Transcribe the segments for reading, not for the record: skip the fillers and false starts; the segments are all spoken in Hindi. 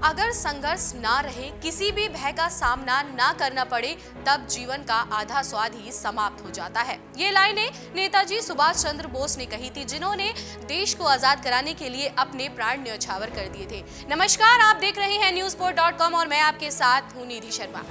अगर संघर्ष ना रहे, किसी भी भय का सामना ना करना पड़े, तब जीवन का आधा स्वाद ही समाप्त हो जाता है। ये लाइनें नेताजी सुभाष चंद्र बोस ने कही थी, जिन्होंने देश को आजाद कराने के लिए अपने प्राण न्यौछावर कर दिए थे। नमस्कार, आप देख रहे हैं newsport.com और मैं आपके साथ हूं निधि शर्मा।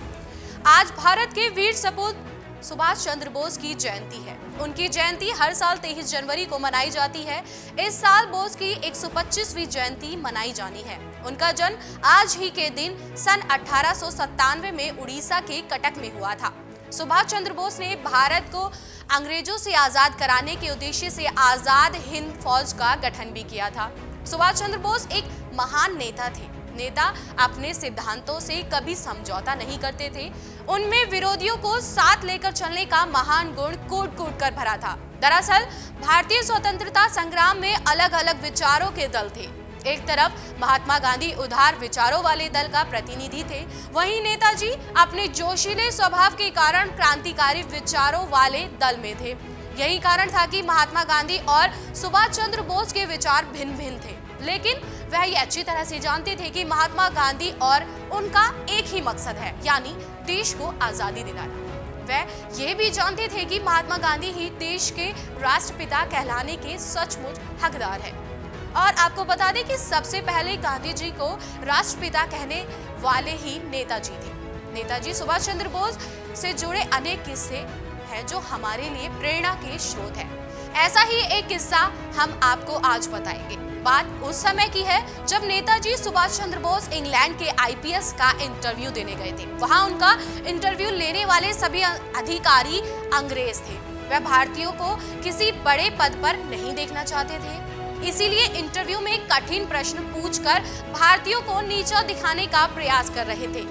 आज भारत के वीर सपूत सुभाष चंद्र बोस की जयंती है। उनकी जयंती हर साल 23 जनवरी को मनाई जाती है। इस साल बोस की 125वीं जयंती मनाई जानी है। उनका जन्म आज ही के दिन सन 1897 में उड़ीसा के कटक में हुआ था। सुभाष चंद्र बोस ने भारत को अंग्रेजों से आजाद कराने के उद्देश्य से आजाद हिंद फौज का गठन भी किया था। सुभाष चंद्र बोस एक महान नेता थे। नेता अपने सिद्धांतों से कभी समझौता नहीं करते थे। उनमें विरोधियों को साथ लेकर चलने का महान गुण कूट कूट कर भरा था। दरअसल भारतीय स्वतंत्रता संग्राम में अलग अलग विचारों के दल थे। एक तरफ महात्मा गांधी उदार विचारों वाले दल का प्रतिनिधि थे, वहीं नेताजी अपने जोशीले स्वभाव के कारण क्रांतिकारी विचारों वाले दल में थे। यही कारण था कि महात्मा गांधी और सुभाष चंद्र बोस के विचार भिन्न भिन्न थे, लेकिन वह ये अच्छी तरह से जानते थे कि महात्मा गांधी और उनका एक ही मकसद है, यानी देश को आजादी दिलाना। वह ये भी जानते थे कि महात्मा गांधी ही देश के राष्ट्रपिता कहलाने के सचमुच हकदार है। और आपको बता दें कि सबसे पहले गांधी जी को राष्ट्रपिता कहने वाले ही नेताजी थे। नेताजी सुभाष चंद्र बोस से जुड़े अनेक किस्से हैं जो हमारे लिए प्रेरणा के स्रोत है। ऐसा ही एक किस्सा हम आपको आज बताएंगे। बात उस समय की है जब नेताजी सुभाष चंद्र बोस इंग्लैंड के आईपीएस का इंटरव्यू देने गए थे। वहां उनका इंटरव्यू लेने वाले सभी अधिकारी अंग्रेज थे। वह भारतीयों को किसी बड़े पद पर नहीं देखना चाहते थे, इसीलिए इंटरव्यू में कठिन प्रश्न पूछकर भारतीयों को नीचा दिखाने का प्रयास कर रहे थे।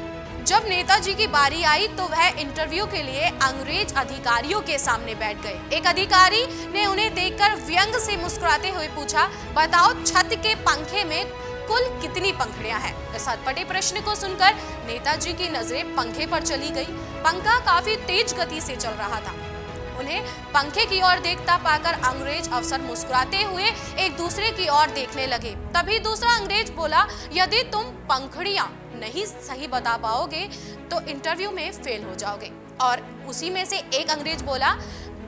जब नेताजी की बारी आई तो वह इंटरव्यू के लिए अंग्रेज अधिकारियों के सामने बैठ गए। एक अधिकारी ने उन्हें देखकर व्यंग से मुस्कुराते हुए पूछा, बताओ छत के पंखे में कुल कितनी पंखुड़ियां हैं? इस अटपटे प्रश्न को सुनकर नेताजी की नजरें पंखे पर चली गई। पंखा काफी तेज गति से चल रहा था। उन्हें पंखे की ओर देखता पाकर अंग्रेज अफसर मुस्कुराते हुए एक दूसरे की ओर देखने लगे। तभी दूसरा अंग्रेज बोला, यदि तुम पंखुड़ियां नहीं सही बता पाओगे तो इंटरव्यू में फेल हो जाओगे। और उसी में से एक अंग्रेज बोला,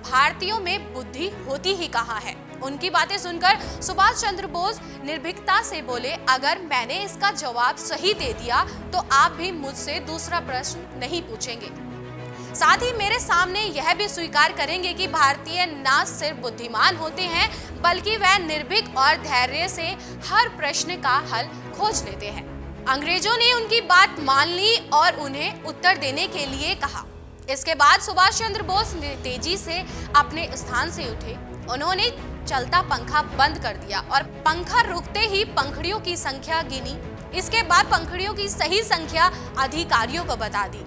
भारतीयों में बुद्धि होती ही कहाँ है? उनकी बातें सुनकर सुभाष चंद्र बोस निर्भीकता से बोले, अगर मैंने इसका जवाब सही दे दिया तो आप भी मुझसे दूसरा प्रश्न नहीं पूछेंगे। साथ ही मेरे सामने यह भी स्वीकार करेंगे कि भारतीय ना सिर्फ बुद्धिमान होते हैं बल्कि वह निर्भीक और धैर्य से हर प्रश्न का हल खोज लेते हैं। अंग्रेजों ने उनकी बात मान ली और उन्हें उत्तर देने के लिए कहा। इसके बाद सुभाष चंद्र बोस तेजी से अपने स्थान से उठे। उन्होंने चलता पंखा बंद कर दिया और पंखा रुकते ही पंखुड़ियों की संख्या गिनी। इसके बाद पंखुड़ियों की सही संख्या अधिकारियों को बता दी।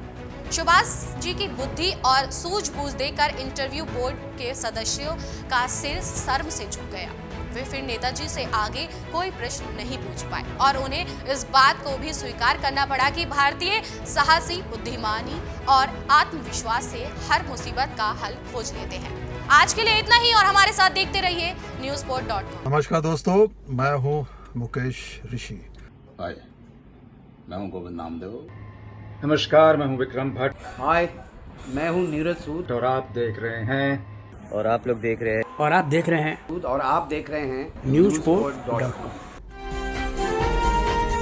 सुभाष जी की बुद्धि और सूझबूझ देखकर इंटरव्यू बोर्ड के सदस्यों का सिर शर्म से झुक गया। वे फिर नेताजी से आगे कोई प्रश्न नहीं पूछ पाए और उन्हें इस बात को भी स्वीकार करना पड़ा कि भारतीय साहसी, बुद्धिमानी और आत्मविश्वास से हर मुसीबत का हल खोज लेते हैं। आज के लिए इतना ही और हमारे साथ देखते रहिए newsport.com। नमस्कार दोस्तों, मैं हूँ मुकेश ऋषि। हाय, मैं हूँ गोविंद नामदेव। नमस्कार, मैं हूं विक्रम भट्ट। हाय, मैं हूं नीरज सूद और आप देख रहे हैं और आप लोग देख रहे हैं और आप देख रहे हैं न्यूज़पोर्ट.com।